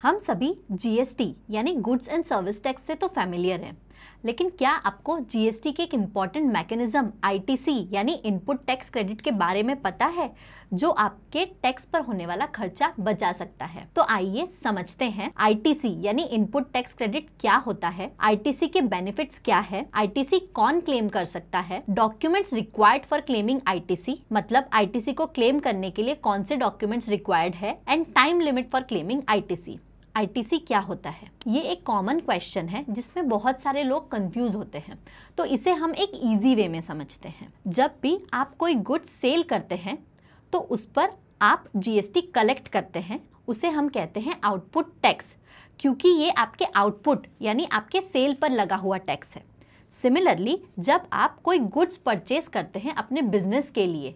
हम सभी जीएसटी यानी गुड्स एंड सर्विस टैक्स से तो फैमिलियर हैं, लेकिन क्या आपको जीएसटी के एक इम्पॉर्टेंट मैकेनिज्म आईटीसी यानी इनपुट टैक्स क्रेडिट के बारे में पता है, जो आपके टैक्स पर होने वाला खर्चा बचा सकता है। तो आइए समझते हैं आईटीसी यानी इनपुट टैक्स क्रेडिट क्या होता है, आईटीसी के बेनिफिट्स क्या है, आईटीसी कौन क्लेम कर सकता है, documents required for claiming ITC मतलब आईटीसी को क्लेम करने के लिए कौन से डॉक्यूमेंट्स रिक्वायर्ड है, and time limit for claiming ITC. ITC क्या होता है? ये एक कॉमन क्वेश्चन है जिसमें बहुत सारे लोग कंफ्यूज होते हैं, तो इसे हम एक इजी वे में समझते हैं। जब भी आप कोई गुड्स सेल करते हैं तो उस पर आप जीएसटी कलेक्ट करते हैं, उसे हम कहते हैं आउटपुट टैक्स, क्योंकि ये आपके आउटपुट यानी आपके सेल पर लगा हुआ टैक्स है। सिमिलरली जब आप कोई गुड्स परचेज करते हैं अपने बिजनेस के लिए,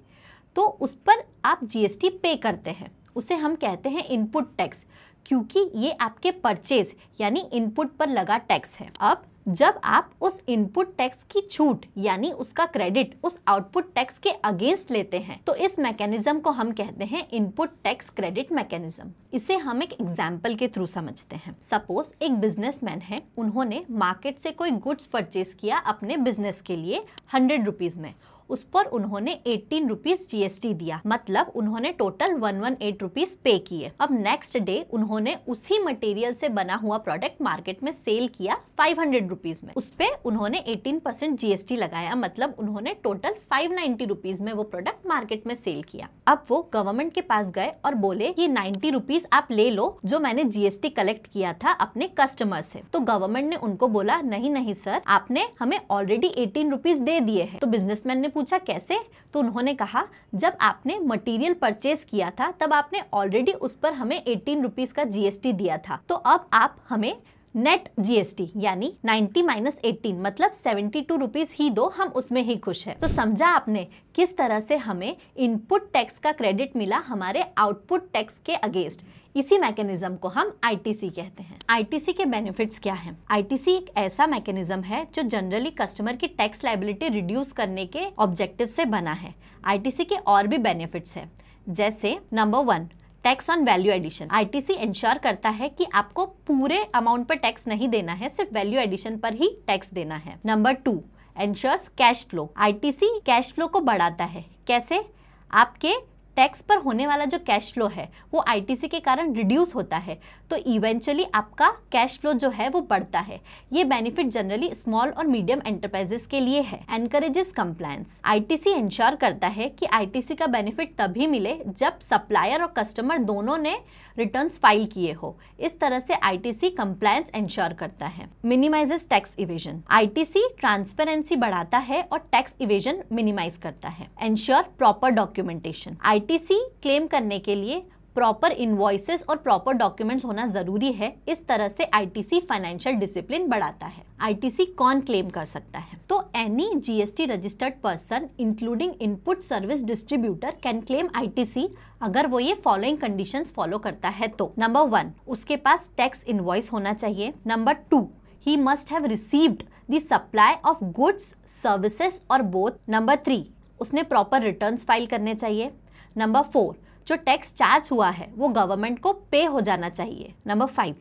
तो उस पर आप जीएसटी पे करते हैं, उसे हम कहते हैं इनपुट टैक्स, क्योंकि ये आपके परचेज यानी इनपुट पर लगा टैक्स है। अब जब आप उस इनपुट टैक्स की छूट यानी उसका क्रेडिट उस आउटपुट टैक्स के अगेंस्ट लेते हैं, तो इस मैकेनिज्म को हम कहते हैं इनपुट टैक्स क्रेडिट मैकेनिज्म। इसे हम एक एग्जाम्पल के थ्रू समझते हैं। सपोज एक बिजनेसमैन है, उन्होंने मार्केट से कोई गुड्स परचेज किया अपने बिजनेस के लिए 100 रुपीज में, उस पर उन्होंने 18 रुपीज जीएसटी दिया, मतलब उन्होंने टोटल 118 रुपीज पे किए। अब नेक्स्ट डे उन्होंने उसी मटेरियल से बना हुआ प्रोडक्ट मार्केट में सेल किया 500 रुपीज में, उस पे उन्होंने 18% जीएसटी लगाया, मतलब उन्होंने टोटल 590 रुपीज में वो प्रोडक्ट मार्केट में सेल किया। अब वो गवर्नमेंट के पास गए और बोले ये 90 रुपीज आप ले लो जो मैंने जीएसटी कलेक्ट किया था अपने कस्टमर से। तो गवर्नमेंट ने उनको बोला नहीं नहीं सर, आपने हमें ऑलरेडी 18 रुपीज दे दिए हैं। तो बिजनेसमैन ने पूछा कैसे? तो उन्होंने कहा जब आपने मटेरियल परचेज किया था तब आपने ऑलरेडी उस पर हमें 18 रुपीज का जीएसटी दिया था, तो अब आप हमें नेट जीएसटी यानी 90 - 18 मतलब 72 रुपीज ही दो, हम उसमें ही खुश है। तो समझा आपने किस तरह से हमें इनपुट टैक्स का क्रेडिट मिला हमारे आउटपुट टैक्स के अगेंस्ट। इसी मैकेनिज्म को हम आईटीसी कहते हैं। आईटीसी के बेनिफिट्स क्या हैं? आईटीसी एक ऐसा मैकेनिज्म है जो जनरली कस्टमर की टैक्स लायबिलिटी रिड्यूस करने के ऑब्जेक्टिव से बना है। आईटीसी के और भी बेनिफिट्स है, जैसे number 1 tax on value addition. ITC ensure करता है कि आपको पूरे अमाउंट पर टैक्स नहीं देना है, सिर्फ वैल्यू एडिशन पर ही टैक्स देना है। Number 2 ensures cash flow. ITC cash flow को बढ़ाता है। कैसे? आपके टैक्स पर होने वाला जो कैश फ्लो है वो आईटीसी के कारण रिड्यूस होता है, तो इवेंचुअली आपका कैश फ्लो जो है वो बढ़ता है। ये बेनिफिट जनरली स्मॉल और मीडियम एंटरप्राइजेस के लिए है। Encourages compliance. आईटीसी इंश्योर करता है कि आईटीसी का बेनिफिट तभी मिले जब सप्लायर और कस्टमर दोनों ने रिटर्न्स फाइल किए हो। इस तरह से आईटीसी कंप्लायंस इंश्योर करता है। Minimises tax evasion. ITC transparency बढ़ाता है और टैक्स इवेजन मिनिमाइज करता है। Ensure proper documentation. ITC claim करने के लिए प्रॉपर इनवॉइसेस और प्रॉपर डॉक्यूमेंट्स होना जरूरी है। इस तरह से आईटीसी फाइनेंशियल डिसिप्लिन बढ़ाता है। आईटीसी कौन क्लेम कर सकता है? तो any GST registered person including input service distributor can claim ITC अगर वो ये फॉलोइंग कंडीशंस फॉलो करता है। तो नंबर 1 उसके पास टैक्स इनवॉइस होना चाहिए। Number 2 he must have received the supply of goods services और बोथ। नंबर 3 उसने प्रॉपर रिटर्न्स फाइल करने चाहिए। नंबर 4 जो टैक्स चार्ज हुआ है वो गवर्नमेंट को पे हो जाना चाहिए। नंबर 5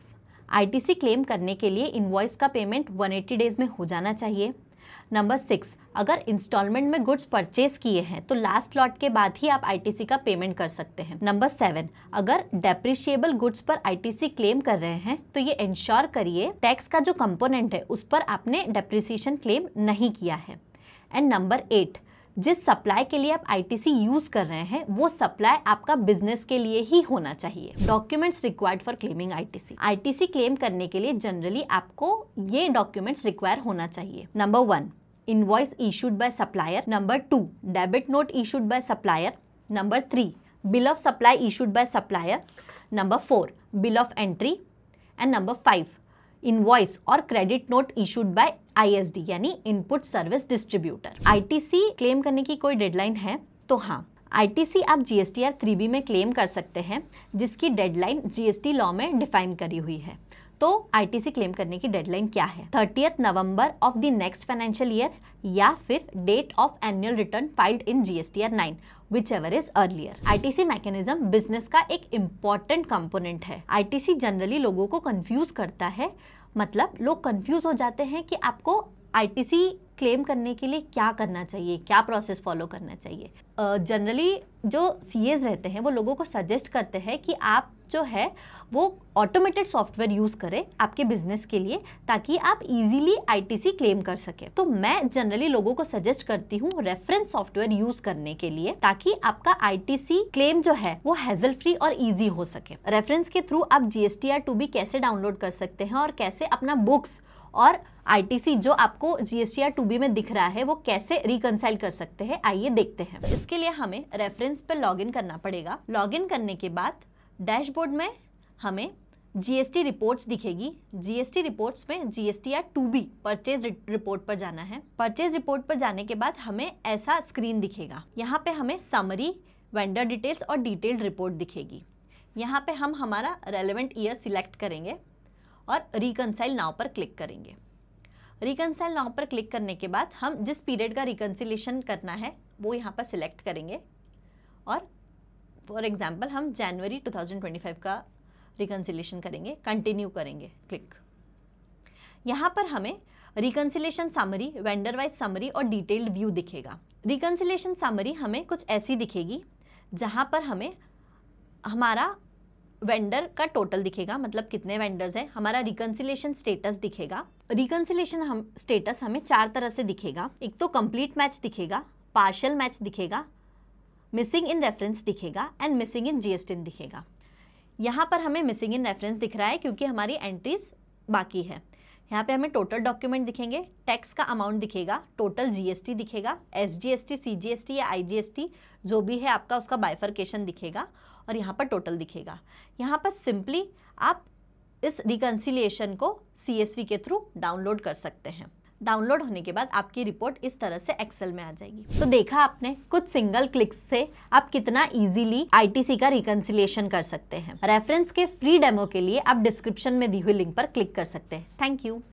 आईटीसी क्लेम करने के लिए इनवॉइस का पेमेंट 180 डेज में हो जाना चाहिए। नंबर 6 अगर इंस्टॉलमेंट में गुड्स परचेज किए हैं तो लास्ट लॉट के बाद ही आप आईटीसी का पेमेंट कर सकते हैं। नंबर 7 अगर डेप्रिशिएबल गुड्स पर आईटीसी क्लेम कर रहे हैं तो ये इंश्योर करिए टैक्स का जो कंपोनेंट है उस पर आपने डेप्रिसिएशन क्लेम नहीं किया है। एंड नंबर 8 जिस सप्लाई के लिए आप आईटीसी यूज कर रहे हैं वो सप्लाई आपका बिजनेस के लिए ही होना चाहिए। Documents required for claiming ITC. ITC claim करने के लिए जनरली आपको ये डॉक्यूमेंट्स रिक्वायर होना चाहिए। Number 1 invoice issued by supplier. Number 2 debit note issued by supplier. Number 3 bill of supply issued by supplier. Number 4 bill of entry. And number 5 invoice और credit note issued by ISD यानी input service distributor. ITC claim करने की कोई deadline है? तो हाँ, ITC आप GSTR 3B में क्लेम कर सकते हैं, जिसकी डेडलाइन जीएसटी लॉ में डिफाइन करी हुई है। तो आईटीसी क्लेम करने की डेडलाइन क्या है? 30 November of the next financial year या फिर date of annual return filed in GSTR 9। whichever is earlier. ITC mechanism business का एक इम्पॉर्टेंट कंपोनेंट है. ITC जनरली लोगों को कंफ्यूज करता है, मतलब लोग कंफ्यूज हो जाते हैं कि आपको ITC क्लेम करने के लिए क्या करना चाहिए, क्या प्रोसेस फॉलो करना चाहिए. जनरली जो CAs रहते हैं वो लोगों को सजेस्ट करते हैं कि आप जो है वो ऑटोमेटेड सॉफ्टवेयर यूज़ करें आपके बिजनेस के लिए, ताकि आप इजीली ITC क्लेम कर सकें. तो मैं जनरली लोगों को सजेस्ट करती हूँ रेफरेंस सॉफ्टवेयर यूज़ करने के लिए, ताकि आपका ITC क्लेम जो है वो हैजल फ्री और इजी हो सके. रेफरेंस के थ्रू आप GSTR 2B कैसे डाउनलोड कर सकते हैं और कैसे अपना बुक्स और ITC जो आपको GSTR 2B में दिख रहा है वो कैसे रिकंसाइल कर सकते हैं, आइए देखते हैं. इसके लिए हमें रेफरेंस पे लॉगिन करना पड़ेगा. लॉगिन करने के बाद डैशबोर्ड में हमें GST रिपोर्ट्स दिखेगी. GST रिपोर्ट्स में GSTR 2B परचेज रिपोर्ट पर जाना है. परचेज रिपोर्ट पर जाने के बाद हमें ऐसा स्क्रीन दिखेगा. यहाँ पे हमें समरी, वेंडर डिटेल्स और डिटेल्ड रिपोर्ट दिखेगी. यहाँ पे हम हमारा रेलेवेंट ईयर सिलेक्ट करेंगे और रिकंसाइल नाउ पर क्लिक करेंगे. रिकंसाइल नाउ पर क्लिक करने के बाद हम जिस पीरियड का रिकंसिलेशन करना है वो यहाँ पर सिलेक्ट करेंगे और फॉर एग्जांपल हम जनवरी 2025 का रिकंसिलेशन करेंगे. कंटिन्यू करेंगे, क्लिक. यहाँ पर हमें reconciliation summary, vendor wise summary और डिटेल्ड व्यू दिखेगा. रिकंसिलेशन समरी हमें कुछ ऐसी दिखेगी जहाँ पर हमें हमारा वेंडर का टोटल दिखेगा, मतलब कितने वेंडर्स हैं. हमारा रिकंसिलेशन स्टेटस दिखेगा. रिकंसिलेशन स्टेटस हमें 4 तरह से दिखेगा. एक तो कंप्लीट मैच दिखेगा, पार्शियल मैच दिखेगा, मिसिंग इन रेफरेंस दिखेगा एंड मिसिंग इन GST दिखेगा. यहाँ पर हमें मिसिंग इन रेफरेंस दिख रहा है क्योंकि हमारी एंट्रीज बाकी है. यहाँ पे हमें टोटल डॉक्यूमेंट दिखेंगे, टैक्स का अमाउंट दिखेगा, टोटल GST दिखेगा, SGST, CGST या IGST जो भी है आपका उसका बाइफर्केशन दिखेगा और यहाँ पर टोटल दिखेगा. यहाँ पर सिंपली आप इस रिकंसिलिएशन को CSV के थ्रू डाउनलोड कर सकते हैं. डाउनलोड होने के बाद आपकी रिपोर्ट इस तरह से एक्सेल में आ जाएगी. तो देखा आपने, कुछ सिंगल क्लिक्स से आप कितना इजीली ITC का रिकंसिलिएशन कर सकते हैं. रेफरेंस के फ्री डेमो के लिए आप डिस्क्रिप्शन में दी हुई लिंक पर क्लिक कर सकते हैं. Thank you.